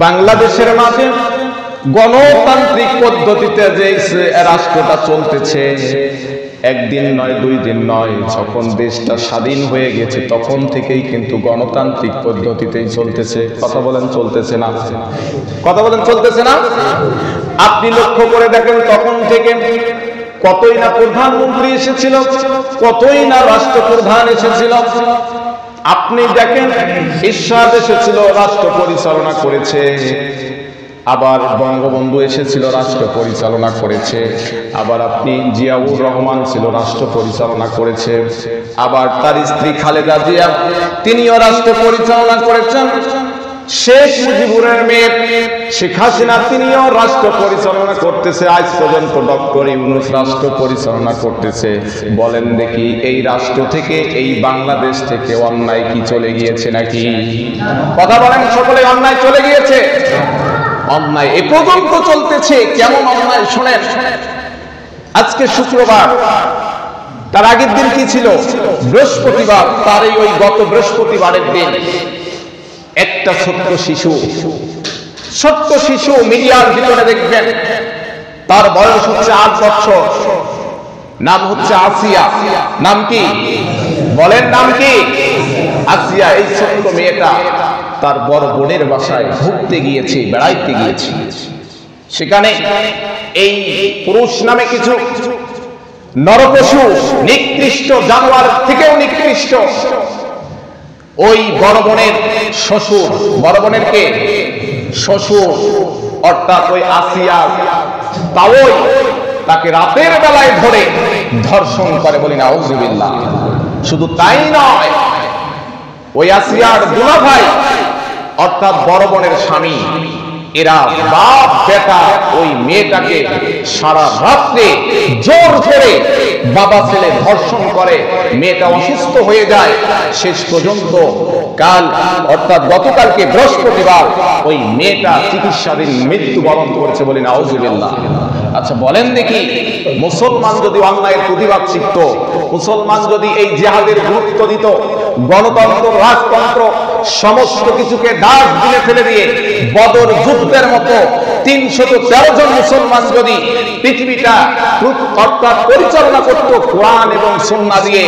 বাংলাদেশের মাঝে গণতান্ত্রিক পদ্ধতিতে যে রাষ্ট্রটা চলতেছে, একদিন নয়, 2 দিন নয়, যখন দেশটা স্বাধীন হয়ে গেছে তখন থেকেই কিন্তু গণতান্ত্রিক পদ্ধতিতেই চলতেছে। কথা বলেন চলতেছে না? কথা বলেন চলতেছে না? আপনি লক্ষ্য করে দেখেন, তখন থেকে কতই না প্রধানমন্ত্রী এসেছিল, কতই না রাষ্ট্রপ্রধান এসেছিল। আপনি দেখেন, এরশাদ এসেছিল, রাষ্ট্র পরিচালনা করেছে। আবার বঙ্গবন্ধু এসেছিল, রাষ্ট্র পরিচালনা করেছে। আবার আপনি জিয়াউর রহমান ছিল, রাষ্ট্র পরিচালনা করেছে। আবার তার স্ত্রী খালেদা জিয়া, তিনিও রাষ্ট্র পরিচালনা করেছেন। শেখ মুজিবুরের মেয়ে শেখ হাসিনা, তিনিও রাষ্ট্র পরিচালনা করতেছে। আজ পর্যন্ত ডক্টর ইউনূস রাষ্ট্র পরিচালনা করতেছে। বলেন দেখি, এই রাষ্ট্র থেকে, এই বাংলাদেশ থেকে অন্যায় কি চলে গিয়েছে নাকি? কথা বলেন সকলে, অন্যায় চলে গিয়েছে? অন্যায় এ পর্যন্ত চলতেছে। কেমন অন্যায় শোনেন। আজকে শুক্রবার, তার আগের দিন কি ছিল? বৃহস্পতিবার। তার ওই গত বৃহস্পতিবারের দিন একটা ছোট্ট শিশু মিডিয়ার ভিতরে দেখবেন, তার বয়স হচ্ছে 8 বছর, নাম হচ্ছে আসিয়া। নাম কি বলেন? নাম কি? আসিয়া। এই ছোট্ট মেয়েটা তার বড় বোনের বাসায় ঘুরতে গিয়েছে, বেড়াইতে গিয়েছে। সেখানে এই পুরুষ নামে কিছু নরপশু, নিকৃষ্ট জানোয়ার থেকেও নিকৃষ্ট, ওই বড় বোনের শ্বশুর, বড় বোনের কে? শ্বশুর, অর্থাৎ ওই আসিয়া, তাও তাকে রাতের বেলায় ধরে ধর্ষণ করে। বলি না আউযুবিল্লাহ। শুধু তাই নয়, ওই আসিয়ার দুলাভাই অর্থাৎ বড় বোনের স্বামী, এরা বাপ বেটা ওই মেয়েটাকে সারা রাত্রে জোর করে বাবা ছেলে ধর্ষণ করে। মেয়েটা অসুস্থ হয়ে যায়। শেষ পর্যন্ত কাল অর্থাৎ গতকালকে বৃহস্পতিবার ওই মেয়েটা চিকিৎসাধীন মৃত্যুবরণ করেছে। বলি না আউযুবিল্লাহ। আচ্ছা বলেন দেখি, মুসলমান যদি অন্যায়ের প্রতিবাদ শিখত, মুসলমান যদি এই জিহাদের গুরুত্ব দিত, গণতন্ত্র, রাজতন্ত্র সমস্ত কিছুকে ডাস্টবিনে ফেলে দিয়ে বদর যুদ্ধের মতো 313 জন মুসলমান যদি পৃথিবীটা অর্থাৎ পরিচালনা করত কোরআন এবং সুন্নাহ দিয়ে,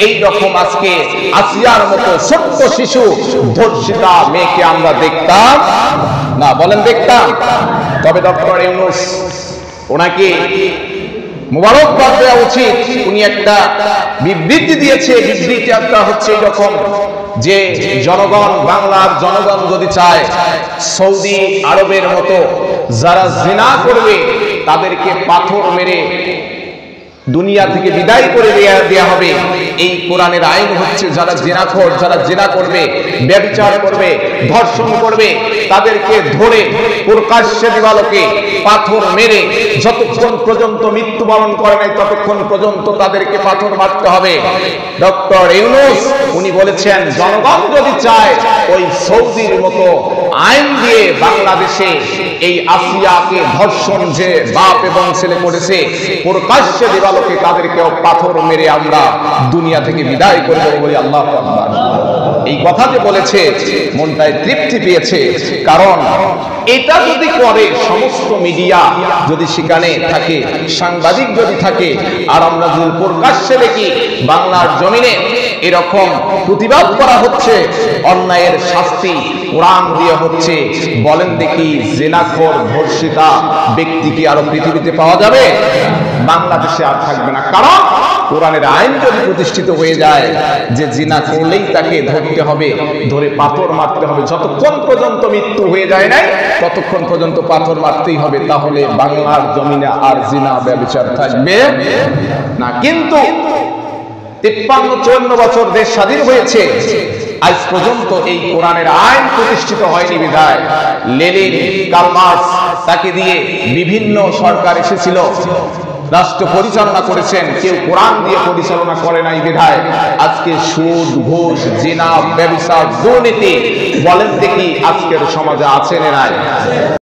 এই রকম আজকে আসিয়ার মতো ছোট্ট শিশু ধর্ষিতা মেয়েকে আমরা দেখতাম না। বলেন দেখতাম? তবে ডক্টর ইউনূস, ওনাকে মুবারকবাদ দেওয়া উচিত। উনি একটা বিবৃতি দিয়েছে। বিবৃতিটা হচ্ছে এরকম যে জনগণ, বাংলার জনগণ যদি চায় সৌদি আরবের মতো যারা জিনা করবে তাদেরকে পাথর মেরে দুনিয়া থেকে বিদায় করে দেয়া হবে। এই কোরআনের আইন হচ্ছে, যারা জিনাখোর, যারা জিনা করবে, ব্যভিচার করবে, ধর্ষণ করবে, তাদেরকে ধরে প্রকাশ্যে দিবালোকে পাথর মেরে যতক্ষণ পর্যন্ত মৃত্যুবরণ করে নাই ততক্ষণ পর্যন্ত তাদেরকে পাথর মারতে হবে। ডক্টর ইউনূস উনি বলেছেন, জনগণ যদি চায় ওই সৌদির মতো আইন দিয়ে বাংলাদেশে এই আসিয়াকে ধর্ষণ যে বাপ এবং ছেলে করেছে প্রকাশ্যে দিবালোকে তাদেরকেও পাথর মেরে আমরা দুনিয়া থেকে বিদায় করে দেবো। বলি আল্লাহু আকবার। এই কথা যে বলেছে, মনটায় তৃপ্তি পেয়েছে। কারণ এটা যদি করে, সমস্ত মিডিয়া যদি সেখানে থাকে, সাংবাদিক যদি থাকে, আর আমরা যদি প্রকাশ্যে দেখি বাংলার জমিনে এরকম প্রতিবাদ করা হচ্ছে, অন্যায়ের শাস্তি কোরআন দিয়ে হচ্ছে, বলেন দেখি জিনাখোর ধর্ষিতা ব্যক্তি কি আরো পৃথিবীতে পাওয়া যাবে? বাংলাদেশে আর থাকবে না। কারণ কোরআনের আইন যদি প্রতিষ্ঠিত হয়ে যায় যে জিনা করলেই তাকে ধরতে হবে, ধরে পাথর মারতে হবে, যতক্ষণ পর্যন্ত মৃত্যু হয়ে যায় নাই ততক্ষণ পর্যন্ত পাথর মারতেই হবে, তাহলে বাংলার জমিনে আর জিনা ব্যভিচার থাকবে না। কিন্তু 53-54 বছর দেশ স্বাধীন হয়েছে, আজ পর্যন্ত এই কোরআনের আইন প্রতিষ্ঠিত হয়নি বিধায় লেনিন, কার্ল মার্কস তাকে দিয়ে বিভিন্ন সরকার এসেছিল, রাষ্ট্র পরিচালনা করেছেন, কেউ কোরআন দিয়ে পরিচালনা করে নাই বিধায় আজকে সুদ, ঘুষ, জিনা, ব্যভিচার, দুর্নীতি, বলেন দেখি আজকের সমাজে আছে না নাই?